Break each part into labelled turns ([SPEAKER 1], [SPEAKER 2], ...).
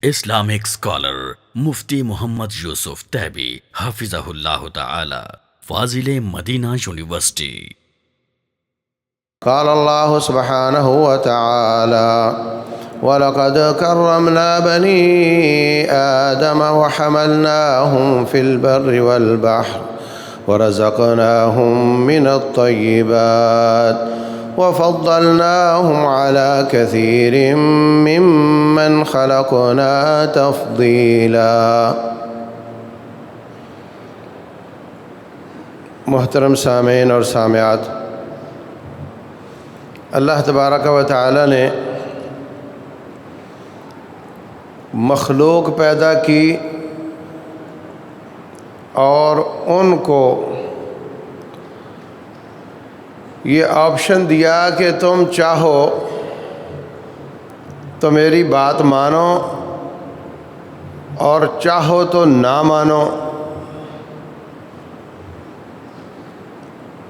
[SPEAKER 1] Islamic scholar مفتی محمد یوسف تیبی حافظہ اللہ تعالی، فاضل Medina university.
[SPEAKER 2] قال اللہ سبحانہ وتعالی وَلَقَدْ كَرَّمْنَا بَنِي آدَمَ وَحَمَلْنَاهُمْ فِي الْبَرِّ وَالْبَحْرِ وَرَزَقْنَاهُمْ مِنَ الطَّيِّبَاتِ وَفَضَّلْنَاهُمْ عَلَى كَثِيرٍ مِّمَّنْ خَلَقْنَا تَفْضِيلًا۔ محترم سامعین اور سامعات، اللہ تبارک و تعالی نے مخلوق پیدا کی اور ان کو یہ آپشن دیا کہ تم چاہو تو میری بات مانو اور چاہو تو نہ مانو۔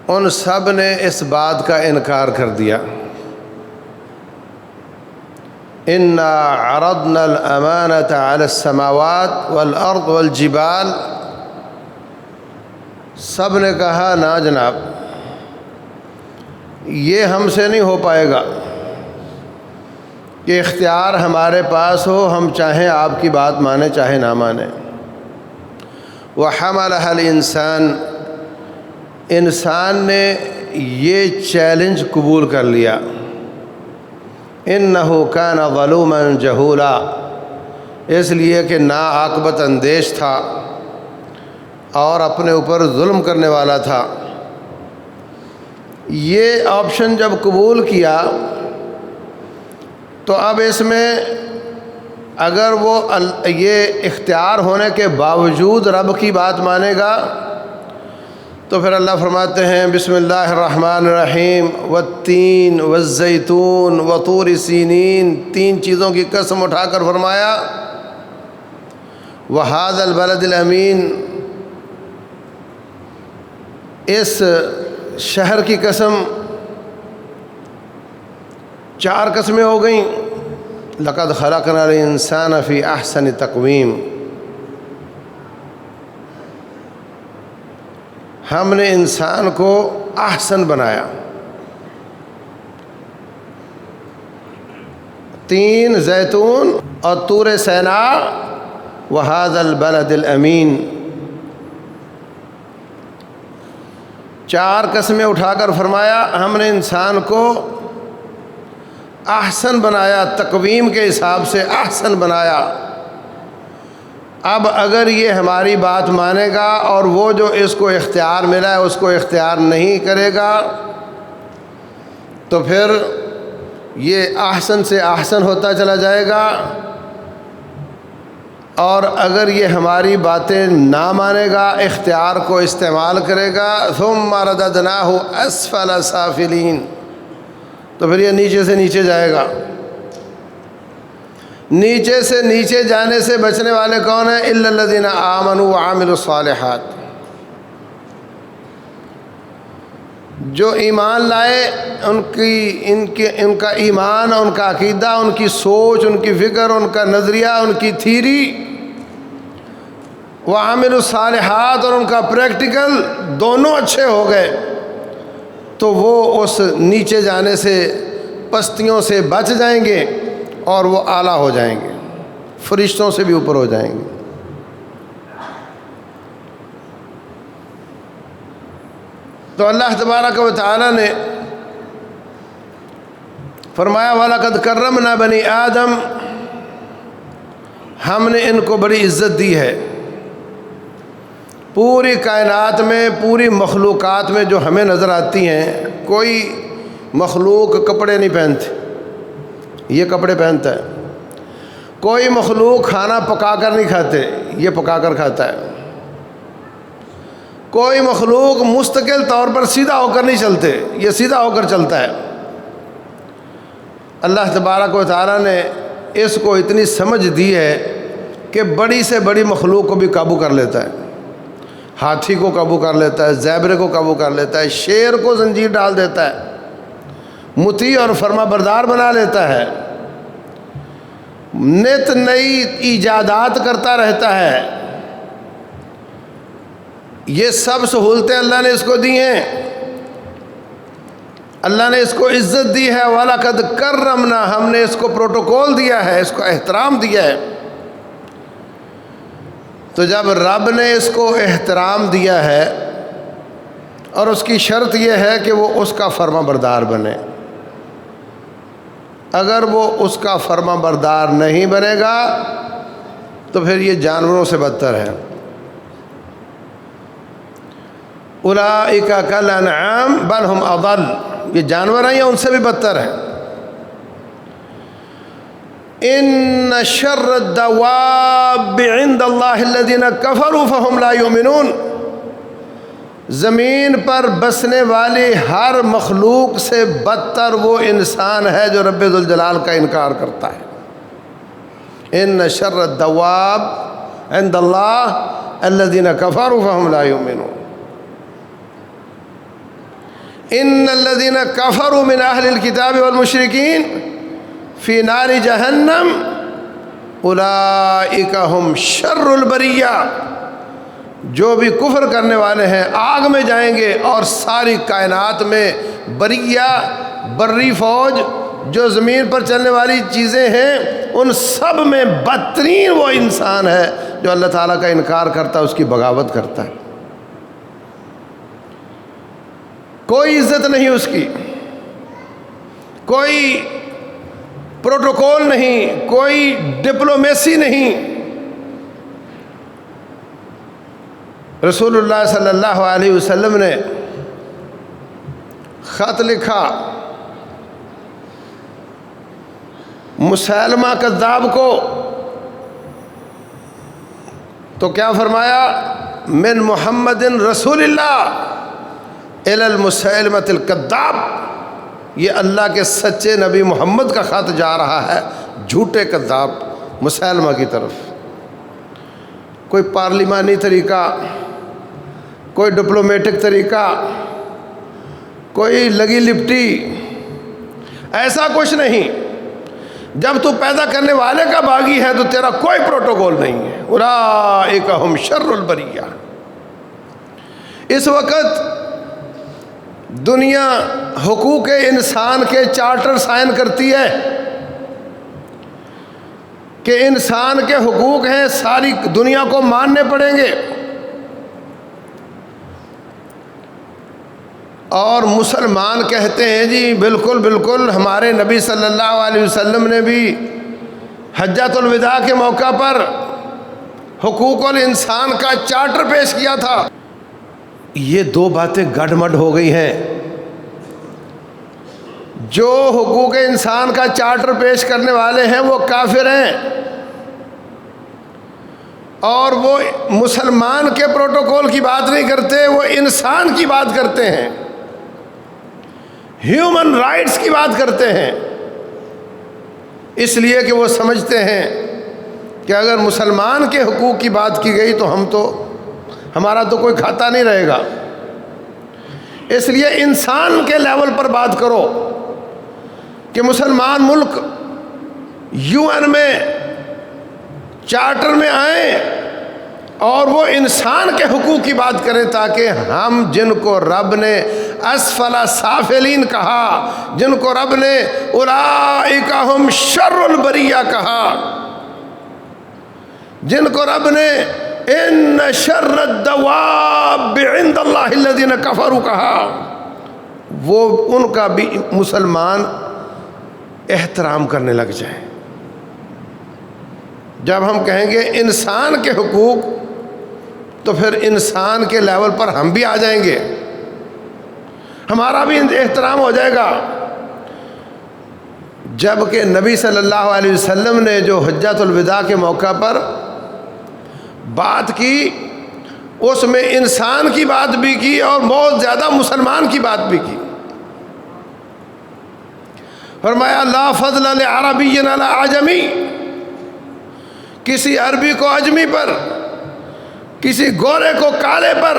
[SPEAKER 2] ان سب نے اس بات کا انکار کر دیا۔ اِنَّا عَرَضْنَا الْأَمَانَةَ عَلَى السَّمَاوَاتِ وَالْأَرْضِ وَالْجِبَالِ، سب نے کہا نا جناب، یہ ہم سے نہیں ہو پائے گا کہ اختیار ہمارے پاس ہو، ہم چاہیں آپ کی بات مانیں چاہے نہ مانیں۔ وَحَمَلَهَا الْإِنسَانُ، انسان نے یہ چیلنج قبول کر لیا۔ اِنَّهُ كَانَ ظَلُومًا جَهُولًا، اس لیے کہ ناعاقبت اندیش تھا اور اپنے اوپر ظلم کرنے والا تھا۔ یہ آپشن جب قبول کیا تو اب اس میں اگر وہ یہ اختیار ہونے کے باوجود رب کی بات مانے گا تو پھر اللہ فرماتے ہیں بسم اللہ الرحمن الرحیم والتین والزیتون وطور سینین، تین چیزوں کی قسم اٹھا کر فرمایا وہذا البلد الامین، اس شہر کی قسم، چار قسمیں ہو گئیں۔ لقد خلقنا الانسان فی احسن تقویم، ہم نے انسان کو احسن بنایا۔ تین، زیتون اور طور سینا، وہذا البلد الامین، چار قسمیں اٹھا کر فرمایا ہم نے انسان کو احسن بنایا، تقویم کے حساب سے احسن بنایا۔ اب اگر یہ ہماری بات مانے گا اور وہ جو اس کو اختیار ملا ہے اس کو اختیار نہیں کرے گا تو پھر یہ احسن سے احسن ہوتا چلا جائے گا، اور اگر یہ ہماری باتیں نہ مانے گا، اختیار کو استعمال کرے گا، ثم رددناہ اسفل سافلین، تو پھر یہ نیچے سے نیچے جائے گا۔ نیچے سے نیچے جانے سے بچنے والے کون ہیں؟ الا الذین آمنوا وعملوا الصالحات، جو ایمان لائے، ان کا ایمان، ان کا عقیدہ، ان کی سوچ، ان کی فکر، ان کا نظریہ، ان کی تھیری، وعملوا الصالحات، اور ان کا پریکٹیکل دونوں اچھے ہو گئے تو وہ اس نیچے جانے سے، پستیوں سے بچ جائیں گے اور وہ اعلیٰ ہو جائیں گے، فرشتوں سے بھی اوپر ہو جائیں گے۔ تو اللہ تبارک و تعالی نے فرمایا وَلَقَدْ كَرَّمْنَا بَنِي آدم، ہم نے ان کو بڑی عزت دی ہے۔ پوری کائنات میں، پوری مخلوقات میں جو ہمیں نظر آتی ہیں، کوئی مخلوق کپڑے نہیں پہنتے، یہ کپڑے پہنتا ہے۔ کوئی مخلوق کھانا پکا کر نہیں کھاتے، یہ پکا کر کھاتا ہے۔ کوئی مخلوق مستقل طور پر سیدھا ہو کر نہیں چلتے، یہ سیدھا ہو کر چلتا ہے۔ اللہ تبارک و تعالیٰ نے اس کو اتنی سمجھ دی ہے کہ بڑی سے بڑی مخلوق کو بھی قابو کر لیتا ہے، ہاتھی کو قابو کر لیتا ہے، زیبرے کو قابو کر لیتا ہے، شیر کو زنجیر ڈال دیتا ہے، مطیع اور فرما بردار بنا لیتا ہے۔ نت نئی ایجادات کرتا رہتا ہے. یہ سب سہولتیں اللہ نے اس کو دی ہیں, اللہ نے اس کو عزت دی ہے. وَلَقَدْ كَرَّمْنَا, ہم نے اس کو پروٹوکول دیا ہے, اس کو احترام دیا ہے. تو جب رب نے اس کو احترام دیا ہے اور اس کی شرط یہ ہے کہ وہ اس کا فرما بردار بنے, اگر وہ اس کا فرما بردار نہیں بنے گا تو پھر یہ جانوروں سے بدتر ہے. اولئک کالانعام بل ہم اضل, یہ جانور ہیں یا ان سے بھی بدتر ہیں. ان شر الدواب عند اللہ الذین کفروا فہم لا یؤمنون, زمین پر بسنے والی ہر مخلوق سے بدتر وہ انسان ہے جو رب ذوالجلال کا انکار کرتا ہے. ان شر الدواب عند اللہ الذین کفروا فہم لا یؤمنون. ان الذین کفروا من اہل الکتاب والمشرکین فی نار جہنم اولئک ہم شر البریہ, جو بھی کفر کرنے والے ہیں آگ میں جائیں گے, اور ساری کائنات میں بریہ بری فوج جو زمین پر چلنے والی چیزیں ہیں ان سب میں بدترین وہ انسان ہے جو اللہ تعالیٰ کا انکار کرتا ہے, اس کی بغاوت کرتا ہے. کوئی عزت نہیں اس کی, کوئی پروٹوکول نہیں, کوئی ڈپلومیسی نہیں. رسول اللہ صلی اللہ علیہ وسلم نے خط لکھا مسیلمہ کذاب کو, تو کیا فرمایا؟ من محمد رسول اللہ الی المسیلمۃ الکذاب, یہ اللہ کے سچے نبی محمد کا خط جا رہا ہے جھوٹے کذاب مسیلمہ کی طرف. کوئی پارلیمانی طریقہ, کوئی ڈپلومیٹک طریقہ, کوئی لگی لپٹی, ایسا کچھ نہیں. جب تو پیدا کرنے والے کا باغی ہے تو تیرا کوئی پروٹوکول نہیں ہے. اولئک ہم شر البریہ. اس وقت دنیا حقوق انسان کے چارٹر سائن کرتی ہے کہ انسان کے حقوق ہیں, ساری دنیا کو ماننے پڑیں گے, اور مسلمان کہتے ہیں جی بالکل بالکل, ہمارے نبی صلی اللہ علیہ وسلم نے بھی حجۃ الوداع کے موقع پر حقوق الانسان کا چارٹر پیش کیا تھا. یہ دو باتیں گڈ ہو گئی ہیں. جو حقوق انسان کا چارٹر پیش کرنے والے ہیں وہ کافر ہیں, اور وہ مسلمان کے پروٹوکول کی بات نہیں کرتے, وہ انسان کی بات کرتے ہیں, ہیومن رائٹس کی بات کرتے ہیں. اس لیے کہ وہ سمجھتے ہیں کہ اگر مسلمان کے حقوق کی بات کی گئی تو ہمارا تو کوئی کھاتا نہیں رہے گا. اس لیے انسان کے لیول پر بات کرو کہ مسلمان ملک یو این میں چارٹر میں آئیں اور وہ انسان کے حقوق کی بات کریں, تاکہ ہم جن کو رب نے اسفل سافلین کہا, جن کو رب نے اولئک ہم شر البریہ کہا, جن کو رب نے ان شر الدواب عند اللہ الذین کفروا کہا, وہ ان کا بھی مسلمان احترام کرنے لگ جائیں. جب ہم کہیں گے انسان کے حقوق تو پھر انسان کے لیول پر ہم بھی آ جائیں گے, ہمارا بھی احترام ہو جائے گا. جبکہ نبی صلی اللہ علیہ وسلم نے جو حجۃ الوداع کے موقع پر بات کی, اس میں انسان کی بات بھی کی اور بہت زیادہ مسلمان کی بات بھی کی. فرمایا لا فضل لعربی علی اعجمی, کسی عربی کو اجمی پر, کسی گورے کو کالے پر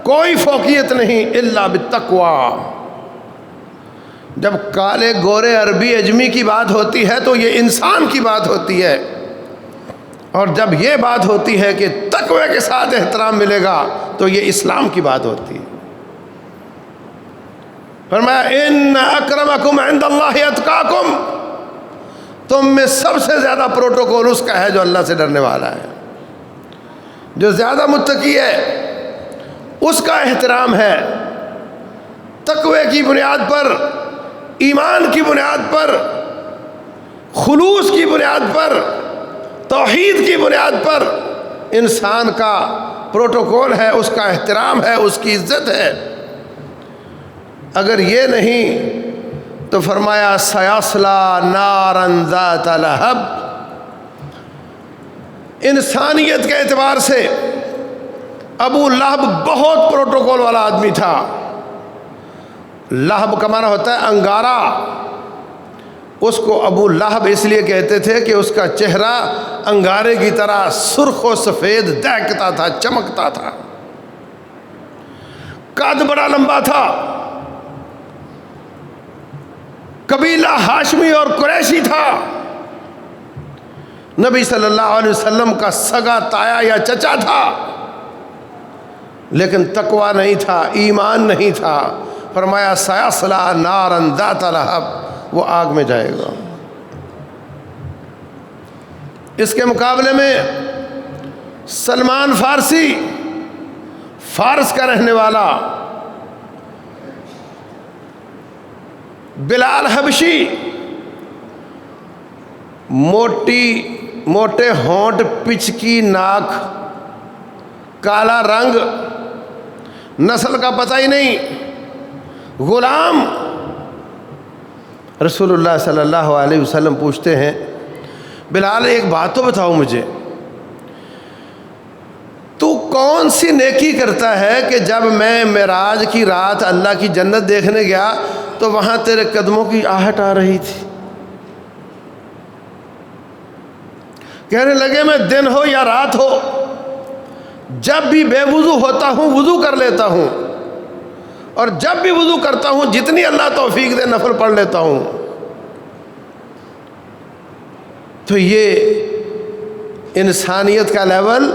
[SPEAKER 2] کوئی فوقیت نہیں, الا بالتقوی, جب کالے گورے عربی اجمی کی بات ہوتی ہے تو یہ انسان کی بات ہوتی ہے، اور جب یہ بات ہوتی ہے کہ تقوی کے ساتھ احترام ملے گا تو یہ اسلام کی بات ہوتی ہے۔ فرمایا ان اکرمکم عند اللہ اتقاکم، تم میں سب سے زیادہ پروٹوکول اس کا ہے جو اللہ سے ڈرنے والا ہے، جو زیادہ متقی ہے اس کا احترام ہے، تقوی کی بنیاد پر، ایمان کی بنیاد پر، خلوص کی بنیاد پر، توحید کی بنیاد پر انسان کا پروٹوکول ہے، اس کا احترام ہے، اس کی عزت ہے۔ اگر یہ نہیں تو فرمایا سیصلا نارا ذات لہب، انسانیت کے اعتبار سے ابو لہب بہت پروٹوکول والا آدمی تھا۔ لہب کا معنی ہوتا ہے انگارہ، اس کو ابو لہب اس لیے کہتے تھے کہ اس کا چہرہ انگارے کی طرح سرخ و سفید دہکتا تھا، چمکتا تھا، قد بڑا لمبا تھا، قبیلہ ہاشمی اور قریشی تھا، نبی صلی اللہ علیہ وسلم کا سگا تایا یا چچا تھا، لیکن تقوی نہیں تھا، ایمان نہیں تھا۔ فرمایا سیصلا نارا ذات لہب، وہ آگ میں جائے گا۔ اس کے مقابلے میں سلمان فارسی، فارس کا رہنے والا، بلال حبشی، موٹے ہونٹ، پچکی ناک، کالا رنگ، نسل کا پتہ ہی نہیں، غلام۔ رسول اللہ صلی اللہ علیہ وسلم پوچھتے ہیں بلال ایک بات تو بتاؤ مجھے، تو کون سی نیکی کرتا ہے کہ جب میں معراج کی رات اللہ کی جنت دیکھنے گیا تو وہاں تیرے قدموں کی آہٹ آ رہی تھی؟ کہنے لگے میں دن ہو یا رات ہو، جب بھی بے وضو ہوتا ہوں وضو کر لیتا ہوں، اور جب بھی وضو کرتا ہوں جتنی اللہ توفیق دے نفل پڑھ لیتا ہوں۔ تو یہ انسانیت کا لیول،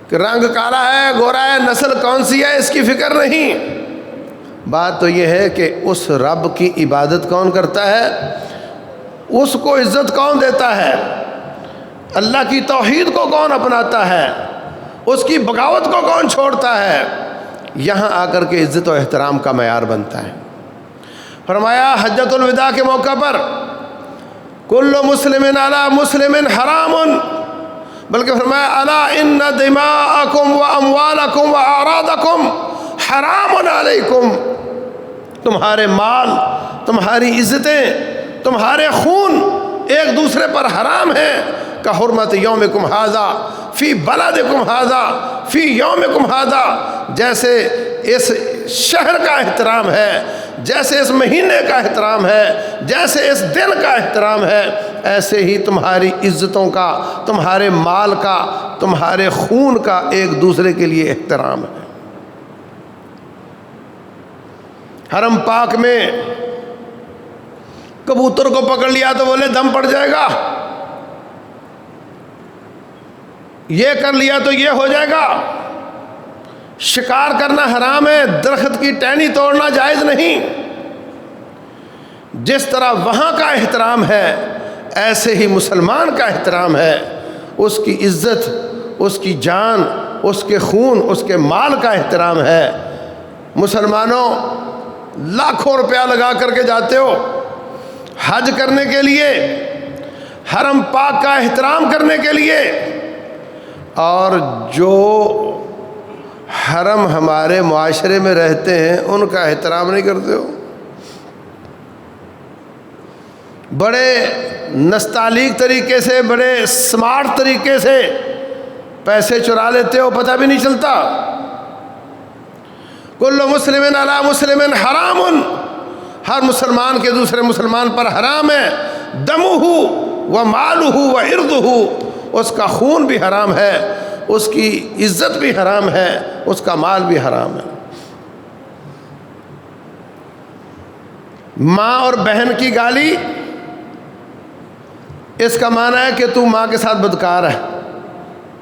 [SPEAKER 2] کہ رنگ کالا ہے، گورا ہے، نسل کون سی ہے، اس کی فکر نہیں۔ بات تو یہ ہے کہ اس رب کی عبادت کون کرتا ہے، اس کو عزت کون دیتا ہے، اللہ کی توحید کو کون اپناتا ہے، اس کی بغاوت کو کون چھوڑتا ہے، یہاں آ کر کے عزت و احترام کا معیار بنتا ہے۔ فرمایا حجۃ الوداع کے موقع پر کل مسلم علی مسلم حرام، بلکہ فرمایا الا ان دماءکم و اموالکم و اعراضکم حرام علیکم، تمہارے مال، تمہاری عزتیں، تمہارے خون ایک دوسرے پر حرام ہیں، کا حرمت یومکم ھذا فی بلدکم ھذا فی یومکم ھذا، جیسے اس شہر کا احترام ہے، جیسے اس مہینے کا احترام ہے، جیسے اس دن کا احترام ہے، ایسے ہی تمہاری عزتوں کا، تمہارے مال کا، تمہارے خون کا ایک دوسرے کے لیے احترام ہے۔ حرم پاک میں کبوتر کو پکڑ لیا تو بولے دم پڑ جائے گا، یہ کر لیا تو یہ ہو جائے گا، شکار کرنا حرام ہے، درخت کی ٹہنی توڑنا جائز نہیں۔ جس طرح وہاں کا احترام ہے ایسے ہی مسلمان کا احترام ہے، اس کی عزت، اس کی جان، اس کے خون، اس کے مال کا احترام ہے۔ مسلمانوں لاکھوں روپیہ لگا کر کے جاتے ہو حج کرنے کے لیے، حرم پاک کا احترام کرنے کے لیے، اور جو حرم ہمارے معاشرے میں رہتے ہیں ان کا احترام نہیں کرتے ہو، بڑے نستعلیق طریقے سے، بڑے سمارٹ طریقے سے پیسے چرا لیتے ہو، پتہ بھی نہیں چلتا۔ کل مسلم علی مسلم حرام، ہر مسلمان کے دوسرے مسلمان پر حرام ہے، دمہ و مالہ و عرضہ، اس کا خون بھی حرام ہے، اس کی عزت بھی حرام ہے، اس کا مال بھی حرام ہے۔ ماں اور بہن کی گالی، اس کا معنی ہے کہ تو ماں کے ساتھ بدکار ہے،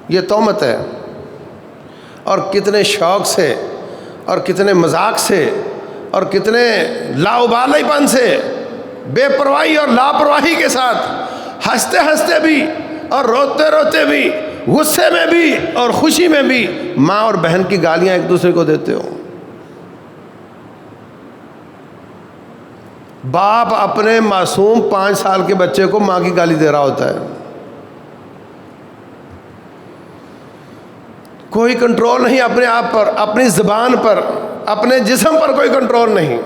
[SPEAKER 2] یہ تہمت ہے۔ اور کتنے شوق سے اور کتنے مذاق سے اور کتنے لاابالی پن سے، بے پرواہی اور لاپرواہی کے ساتھ، ہنستے ہنستے بھی اور روتے روتے بھی، غصے میں بھی اور خوشی میں بھی ماں اور بہن کی گالیاں ایک دوسرے کو دیتے ہو۔ باپ اپنے معصوم 5 سال کے بچے کو ماں کی گالی دے رہا ہوتا ہے، کوئی کنٹرول نہیں اپنے آپ پر، اپنی زبان پر، اپنے جسم پر کوئی کنٹرول نہیں۔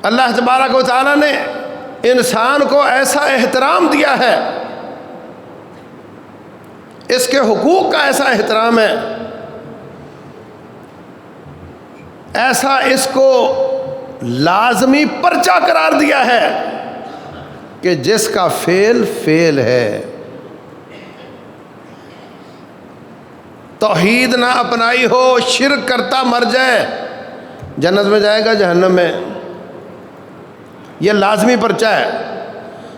[SPEAKER 2] اللہ تبارک و تعالیٰ نے انسان کو ایسا احترام دیا ہے، اس کے حقوق کا ایسا احترام ہے، ایسا اس کو لازمی پرچہ قرار دیا ہے کہ جس کا فعل فعل ہے۔ توحید نہ اپنائی ہو، شرک کرتا مر جائے، جنت میں جائے گا جہنم میں، یہ لازمی پرچہ ہے۔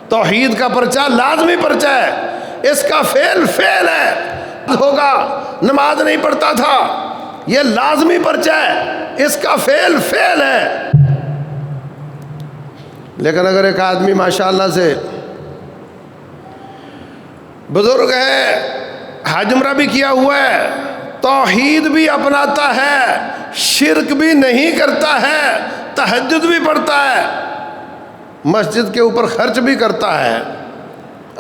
[SPEAKER 2] توحید کا پرچہ لازمی پرچہ ہے، اس کا فعل فعل ہے۔ ہوگا نماز نہیں پڑھتا تھا، یہ لازمی پرچہ ہے، اس کا فعل فعل ہے۔ لیکن اگر ایک آدمی ماشاءاللہ سے بزرگ ہے، حج عمرہ بھی کیا ہوا ہے، توحید بھی اپناتا ہے، شرک بھی نہیں کرتا ہے، تہجد بھی پڑھتا ہے، مسجد کے اوپر خرچ بھی کرتا ہے،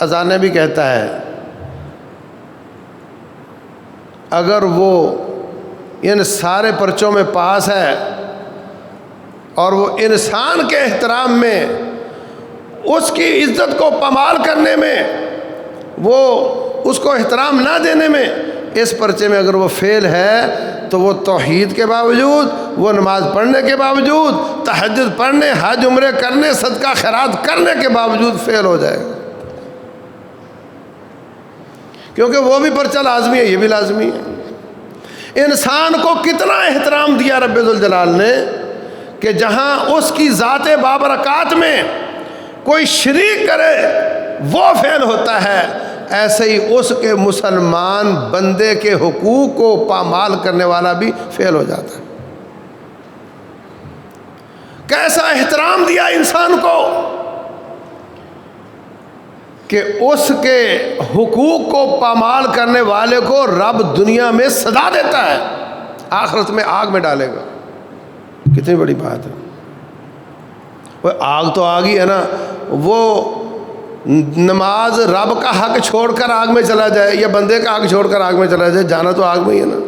[SPEAKER 2] اذانیں بھی کہتا ہے، اگر وہ ان سارے پرچوں میں پاس ہے اور وہ انسان کے احترام میں، اس کی عزت کو پامال کرنے میں، وہ اس کو احترام نہ دینے میں، اس پرچے میں اگر وہ فیل ہے تو وہ توحید کے باوجود، وہ نماز پڑھنے کے باوجود، تہجد پڑھنے، حج عمرے کرنے، صدقہ خیرات کرنے کے باوجود فیل ہو جائے گا، کیونکہ وہ بھی پرچہ لازمی ہے، یہ بھی لازمی ہے۔ انسان کو کتنا احترام دیا رب ذوالجلال نے کہ جہاں اس کی ذات بابرکات میں کوئی شریک کرے وہ فعل ہوتا ہے، ایسے ہی اس کے مسلمان بندے کے حقوق کو پامال کرنے والا بھی فعل ہو جاتا ہے۔ کیسا احترام دیا انسان کو کہ اس کے حقوق کو پامال کرنے والے کو رب دنیا میں سزا دیتا ہے، آخرت میں آگ میں ڈالے گا۔ کتنی بڑی بات ہے، وہ آگ تو آگ ہی ہے نا، وہ نماز رب کا حق چھوڑ کر آگ میں چلا جائے یا بندے کا حق چھوڑ کر آگ میں چلا جائے، جانا تو آگ میں ہی ہے نا۔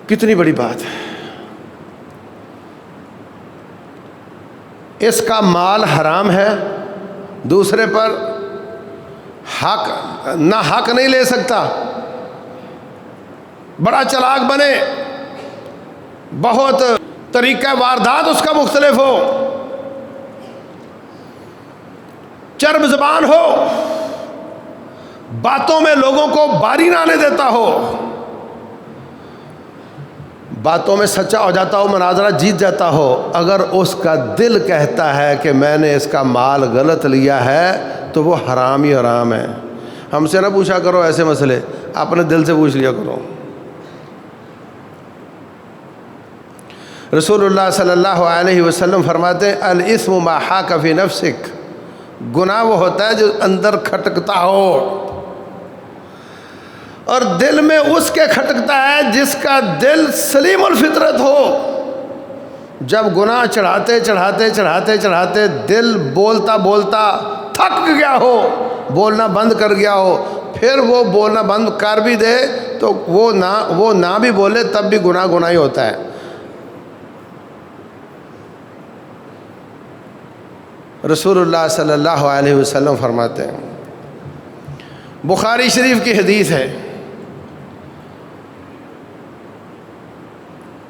[SPEAKER 2] کتنی بڑی بات ہے۔ اس کا مال حرام ہے، دوسرے پر حق نہ حق نہیں لے سکتا، بڑا چلاک بنے، بہت طریقہ واردات اس کا مختلف ہو، چرب زبان ہو، باتوں میں لوگوں کو باری نہ آنے دیتا ہو، باتوں میں سچا ہو جاتا ہو، مناظرہ جیت جاتا ہو، اگر اس کا دل کہتا ہے کہ میں نے اس کا مال غلط لیا ہے تو وہ حرام ہی حرام ہے۔ ہم سے نہ پوچھا کرو ایسے مسئلے، اپنے دل سے پوچھ لیا کرو۔ رسول اللہ صلی اللہ علیہ وسلم فرماتے ہیں الاسم ما حاک فی نفسک، گناہ وہ ہوتا ہے جو اندر کھٹکتا ہو، اور دل میں اس کے کھٹکتا ہے جس کا دل سلیم الفطرت ہو۔ جب گناہ چڑھاتے چڑھاتے چڑھاتے چڑھاتے دل بولتا بولتا تھک گیا ہو، بولنا بند کر گیا ہو، پھر وہ بولنا بند کر بھی دے تو وہ نہ بھی بولے تب بھی گناہ گناہ ہی ہوتا ہے۔ رسول اللہ صلی اللہ علیہ وسلم فرماتے ہیں، بخاری شریف کی حدیث ہے،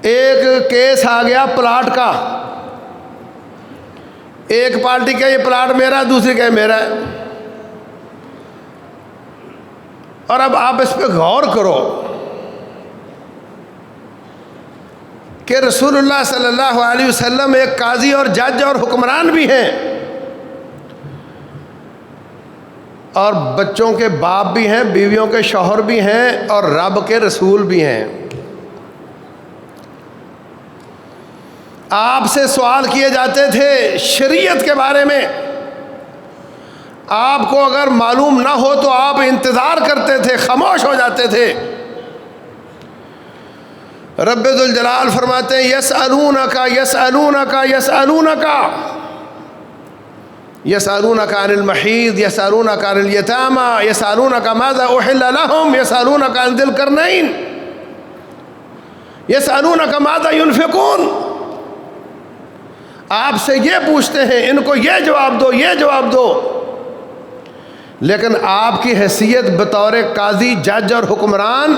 [SPEAKER 2] ایک کیس آ گیا پلاٹ کا، ایک پارٹی کا یہ پلاٹ میرا ہے، دوسری کا یہ میرا ہے، اور اب آپ اس پہ غور کرو، کہ رسول اللہ صلی اللہ علیہ وسلم ایک قاضی اور جج اور حکمران بھی ہیں، اور بچوں کے باپ بھی ہیں، بیویوں کے شوہر بھی ہیں، اور رب کے رسول بھی ہیں۔ آپ سے سوال کیے جاتے تھے شریعت کے بارے میں، آپ کو اگر معلوم نہ ہو تو آپ انتظار کرتے تھے، خاموش ہو جاتے تھے۔ رب ذوالجلال فرماتے ہیں یسألونک یسألونک یسألونک یسألونک عن المحیض یسألونک عن الیتامی یسألونک ماذا احل لهم یسألونک عن ذی القرنین یسألونک ماذا ينفقون۔ آپ سے یہ پوچھتے ہیں، ان کو یہ جواب دو، یہ جواب دو، لیکن آپ کی حیثیت بطور قاضی، جج اور حکمران،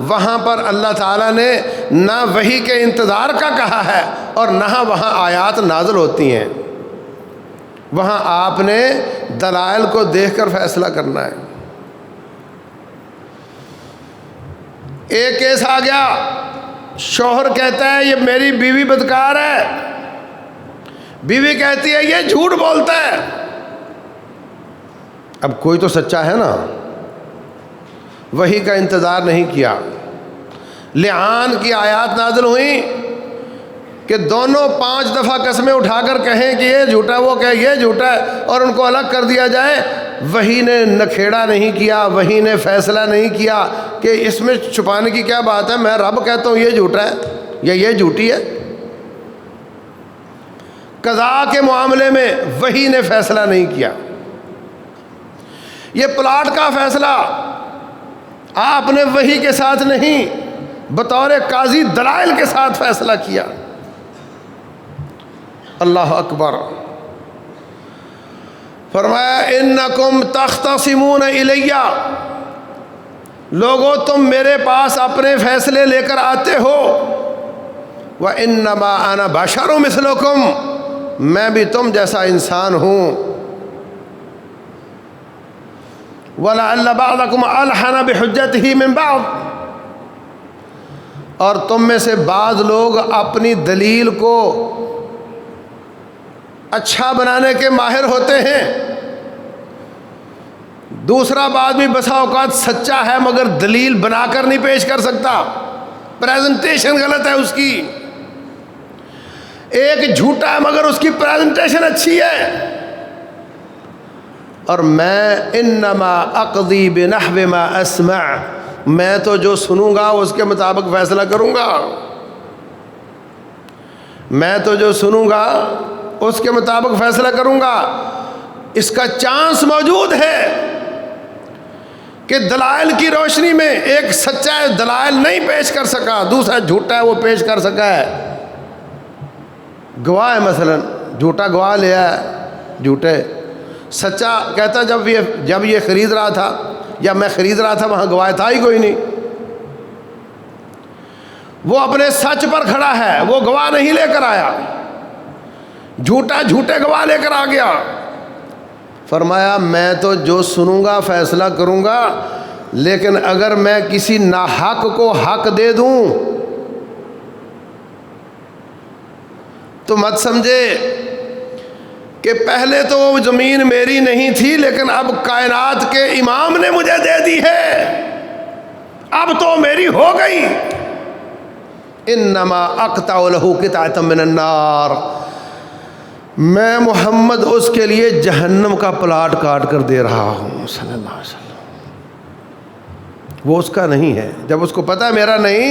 [SPEAKER 2] وہاں پر اللہ تعالیٰ نے نہ وحی کے انتظار کا کہا ہے اور نہ وہاں آیات نازل ہوتی ہیں، وہاں آپ نے دلائل کو دیکھ کر فیصلہ کرنا ہے۔ ایک کیس آ گیا، شوہر کہتا ہے یہ میری بیوی بدکار ہے، بیوی کہتی ہے یہ جھوٹ بولتا ہے۔ اب کوئی تو سچا ہے نا، وحی کا انتظار نہیں کیا، لعان کی آیات نازل ہوئیں کہ دونوں 5 دفعہ قسمیں اٹھا کر کہیں کہ یہ جھوٹا، وہ کہے یہ جھوٹا ہے، اور ان کو الگ کر دیا جائے۔ وحی نے نکھیڑا نہیں کیا، وحی نے فیصلہ نہیں کیا کہ اس میں چھپانے کی کیا بات ہے، میں رب کہتا ہوں یہ جھوٹا ہے یا یہ جھوٹی ہے۔ قضاء کے معاملے میں وحی نے فیصلہ نہیں کیا، یہ پلاٹ کا فیصلہ آپ نے وحی کے ساتھ نہیں، بطور قاضی دلائل کے ساتھ فیصلہ کیا۔ اللہ اکبر۔ فرمایا انکم تختصمون الی، لوگو تم میرے پاس اپنے فیصلے لے کر آتے ہو، وانما انا بشر مثلکم، میں بھی تم جیسا انسان ہوں۔ وَلَعَلَّ بَعْضَكُمْ أَلْحَنَ بِحُجَّتِهِ مِنْ بَعْضٍ، اور تم میں سے بعض لوگ اپنی دلیل کو اچھا بنانے کے ماہر ہوتے ہیں، دوسرا بعض بھی بسا اوقات سچا ہے مگر دلیل بنا کر نہیں پیش کر سکتا، پریزنٹیشن غلط ہے اس کی۔ ایک جھوٹا ہے مگر اس کی پریزنٹیشن اچھی ہے۔ اور میں انما اقضی بنحو ما اسمع، میں تو جو سنوں گا اس کے مطابق فیصلہ کروں گا، میں تو جو سنوں گا اس کے مطابق فیصلہ کروں گا۔ اس کا چانس موجود ہے کہ دلائل کی روشنی میں ایک سچا ہے دلائل نہیں پیش کر سکا، دوسرا جھوٹا ہے وہ پیش کر سکا ہے۔ گواہ ہے، مثلا جھوٹا گواہ لیا ہے، جھوٹے، سچا کہتا جب یہ خرید رہا تھا یا میں خرید رہا تھا وہاں گواہ تھا ہی کوئی نہیں، وہ اپنے سچ پر کھڑا ہے، وہ گواہ نہیں لے کر آیا، جھوٹا جھوٹے گواہ لے کر آ گیا۔ فرمایا میں تو جو سنوں گا فیصلہ کروں گا، لیکن اگر میں کسی ناحق کو حق دے دوں تو مت سمجھے کہ پہلے تو وہ زمین میری نہیں تھی لیکن اب کائنات کے امام نے مجھے دے دی ہے، اب تو میری ہو گئی۔ انما اقطع له قطعة من النار، میں محمد اس کے لیے جہنم کا پلاٹ کاٹ کر دے رہا ہوں صلی اللہ علیہ وسلم۔ وہ اس کا نہیں ہے، جب اس کو پتہ میرا نہیں،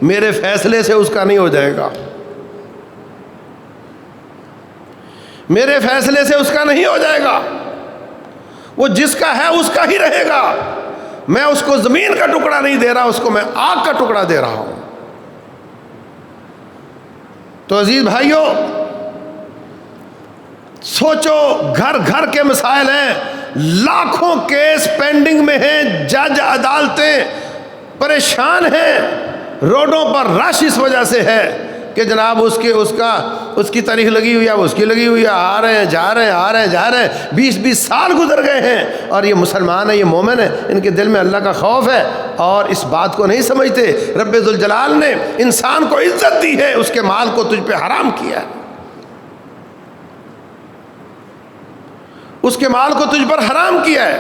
[SPEAKER 2] میرے فیصلے سے اس کا نہیں ہو جائے گا، میرے فیصلے سے اس کا نہیں ہو جائے گا، وہ جس کا ہے اس کا ہی رہے گا۔ میں اس کو زمین کا ٹکڑا نہیں دے رہا، اس کو میں آگ کا ٹکڑا دے رہا ہوں۔ تو عزیز بھائیوں سوچو، گھر گھر کے مسائل ہیں، لاکھوں کیس پینڈنگ میں ہیں، جج عدالتیں پریشان ہیں، روڈوں پر رش اس وجہ سے ہے کہ جناب اس کی تاریخ لگی ہوئی ہے، اس کی لگی ہوئی ہے، آ رہے ہیں جا رہے ہیں 20 سال گزر گئے ہیں، اور یہ مسلمان ہے، یہ مومن ہے، ان کے دل میں اللہ کا خوف ہے اور اس بات کو نہیں سمجھتے۔ رب ذوالجلال نے انسان کو عزت دی ہے، اس کے مال کو تجھ پہ حرام کیا ہے، اس کے مال کو تجھ پر حرام کیا ہے۔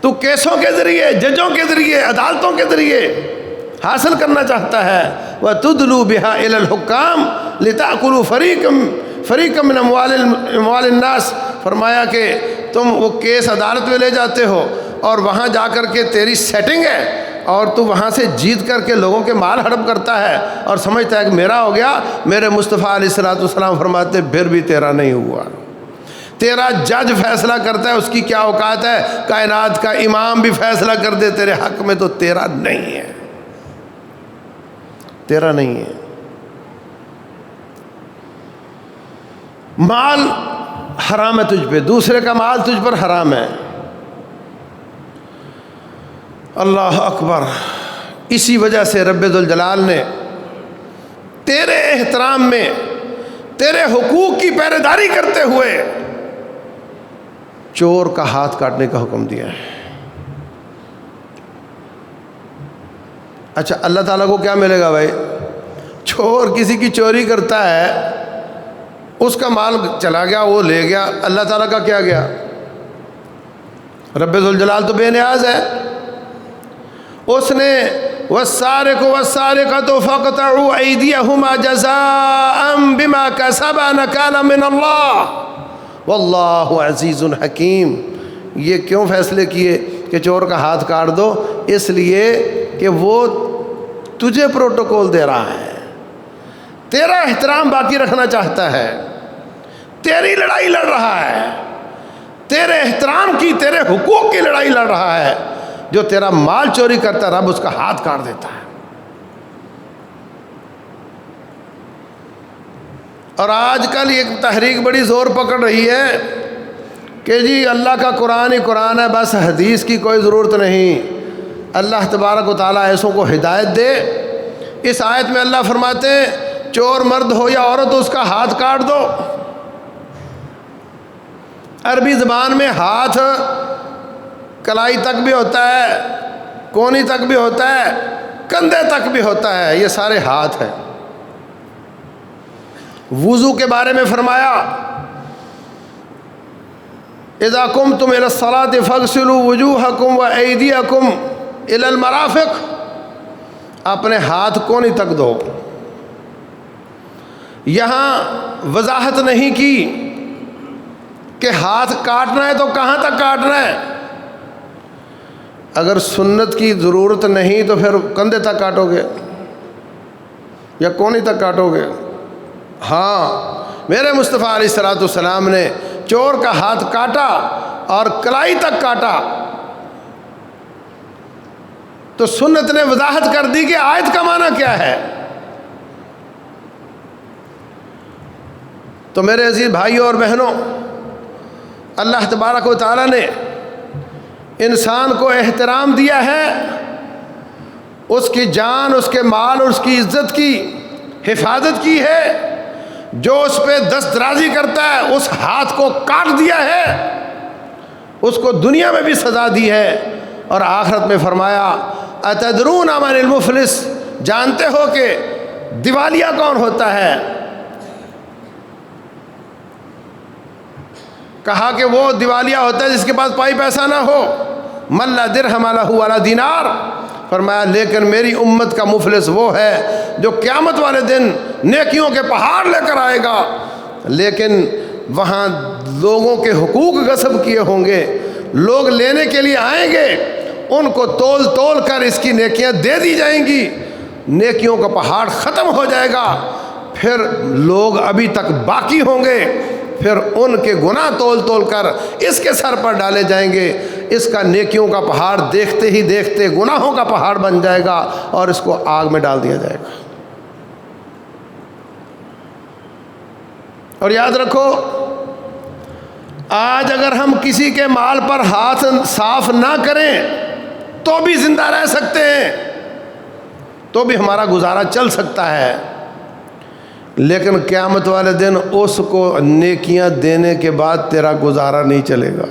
[SPEAKER 2] تو کیسوں کے ذریعے، ججوں کے ذریعے، عدالتوں کے ذریعے حاصل کرنا چاہتا ہے۔ وَتُدْلُوا بِهَا إِلَى الْحُكَّامِ لِتَأْكُلُوا فَرِيقًا مِّنْ أَمْوَالِ النَّاسِ، فرمایا کہ تم وہ کیس عدالت میں لے جاتے ہو اور وہاں جا کر کے تیری سیٹنگ ہے اور تو وہاں سے جیت کر کے لوگوں کے مال ہڑپ کرتا ہے اور سمجھتا ہے کہ میرا ہو گیا۔ میرے مصطفیٰ علیہ السلام فرماتے پھر بھی تیرا نہیں ہوا۔ تیرا جج فیصلہ کرتا ہے، اس کی کیا اوقات ہے، کائنات کا امام بھی فیصلہ کر دے تیرے حق میں تو تیرا نہیں ہے، تیرا نہیں ہے۔ مال حرام ہے تجھ پہ، دوسرے کا مال تجھ پر حرام ہے۔ اللہ اکبر۔ اسی وجہ سے رب ذوالجلال نے تیرے احترام میں تیرے حقوق کی پہرے داری کرتے ہوئے چور کا ہاتھ کاٹنے کا حکم دیا ہے۔ اچھا اللہ تعالیٰ کو کیا ملے گا بھائی؟ چور کسی کی چوری کرتا ہے، اس کا مال چلا گیا، وہ لے گیا، اللہ تعالیٰ کا کیا گیا؟ رب ذوالجلال تو بے نیاز ہے، اس نے وَالسَّارِقُ وَالسَّارِقَةُ فَاقْطَعُوا أَيْدِيَهُمَا جَزَاءً بِمَا كَسَبَا نَكَالًا مِّنَ اللَّهِ وَاللَّهُ عَزِيزٌ حَكِيمٌ۔ یہ کیوں فیصلے کیے کہ چور کا ہاتھ کاٹ دو؟ اس لیے کہ وہ تجھے پروٹوکول دے رہا ہے، تیرا احترام باقی رکھنا چاہتا ہے، تیری لڑائی لڑ رہا ہے، تیرے احترام کی، تیرے حقوق کی لڑائی لڑ رہا ہے۔ جو تیرا مال چوری کرتا ہے رب اس کا ہاتھ کاٹ دیتا ہے۔ اور آج کل ایک تحریک بڑی زور پکڑ رہی ہے کہ جی اللہ کا قرآن ہی قرآن ہے، بس حدیث کی کوئی ضرورت نہیں۔ اللہ تبارک و تعالیٰ ایسوں کو ہدایت دے۔ اس آیت میں اللہ فرماتے ہیں چور مرد ہو یا عورت اس کا ہاتھ کاٹ دو۔ عربی زبان میں ہاتھ کلائی تک بھی ہوتا ہے، کونی تک بھی ہوتا ہے، کندھے تک بھی ہوتا ہے، یہ سارے ہاتھ ہیں۔ وضو کے بارے میں فرمایا اذا قمتم الى الصلاة فاغسلوا وجوهكم وايديكم الى المرافق، اپنے ہاتھ کونی تک دھو۔ یہاں وضاحت نہیں کی کہ ہاتھ کاٹنا ہے تو کہاں تک کاٹنا ہے۔ اگر سنت کی ضرورت نہیں تو پھر کندھے تک کاٹو گے یا کونی تک کاٹو گے؟ ہاں، میرے مصطفیٰ علیہ السلام نے چور کا ہاتھ کاٹا اور کلائی تک کاٹا، تو سنت نے وضاحت کر دی کہ آیت کا معنی کیا ہے۔ تو میرے عزیز بھائیوں اور بہنوں، اللہ تبارک و تعالیٰ نے انسان کو احترام دیا ہے، اس کی جان، اس کے مال اور اس کی عزت کی حفاظت کی ہے۔ جو اس پہ دست درازی کرتا ہے اس ہاتھ کو کاٹ دیا ہے، اس کو دنیا میں بھی سزا دی ہے اور آخرت میں فرمایا اتدرون من المفلس، جانتے ہو کہ دیوالیہ کون ہوتا ہے؟ کہا کہ وہ دیوالیہ ہوتا ہے جس کے پاس پائی پیسہ نہ ہو، من لا درہم لہ ولا دینار۔ فرمایا لیکن میری امت کا مفلس وہ ہے جو قیامت والے دن نیکیوں کے پہاڑ لے کر آئے گا، لیکن وہاں لوگوں کے حقوق غصب کیے ہوں گے، لوگ لینے کے لیے آئیں گے، ان کو تول تول کر اس کی نیکیاں دے دی جائیں گی، نیکیوں کا پہاڑ ختم ہو جائے گا، پھر لوگ ابھی تک باقی ہوں گے، پھر ان کے گناہ تول تول کر اس کے سر پر ڈالے جائیں گے، اس کا نیکیوں کا پہاڑ دیکھتے ہی دیکھتے گناہوں کا پہاڑ بن جائے گا اور اس کو آگ میں ڈال دیا جائے گا۔ اور یاد رکھو، آج اگر ہم کسی کے مال پر ہاتھ صاف نہ کریں تو بھی زندہ رہ سکتے ہیں، تو بھی ہمارا گزارا چل سکتا ہے، لیکن قیامت والے دن اس کو نیکیاں دینے کے بعد تیرا گزارا نہیں چلے گا،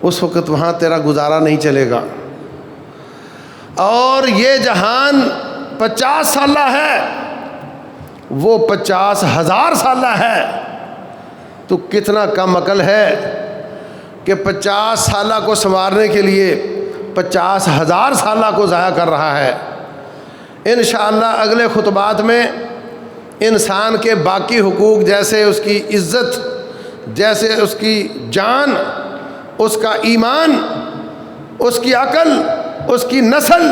[SPEAKER 2] اس وقت وہاں تیرا گزارا نہیں چلے گا۔ اور یہ جہان 50 سالہ ہے، وہ 50,000 سالہ ہے۔ تو کتنا کم عقل ہے کہ 50 سالہ کو سنوارنے کے لیے 50,000 سالہ کو ضائع کر رہا ہے۔ انشاءاللہ اگلے خطبات میں انسان کے باقی حقوق، جیسے اس کی عزت، جیسے اس کی جان، اس کا ایمان، اس کی عقل، اس کی نسل،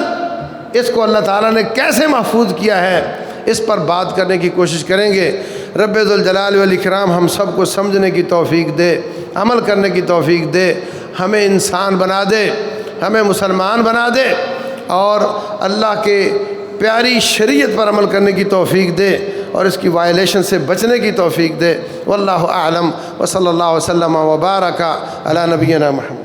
[SPEAKER 2] اس کو اللہ تعالیٰ نے کیسے محفوظ کیا ہے، اس پر بات کرنے کی کوشش کریں گے۔ رب ذوالجلال والاکرام ہم سب کو سمجھنے کی توفیق دے، عمل کرنے کی توفیق دے، ہمیں انسان بنا دے، ہمیں مسلمان بنا دے، اور اللہ کے پیاری شریعت پر عمل کرنے کی توفیق دے، اور اس کی وائلیشن سے بچنے کی توفیق دے۔ واللہ اعلم، وصلی اللہ وسلم وبارک علی نبینا محمد۔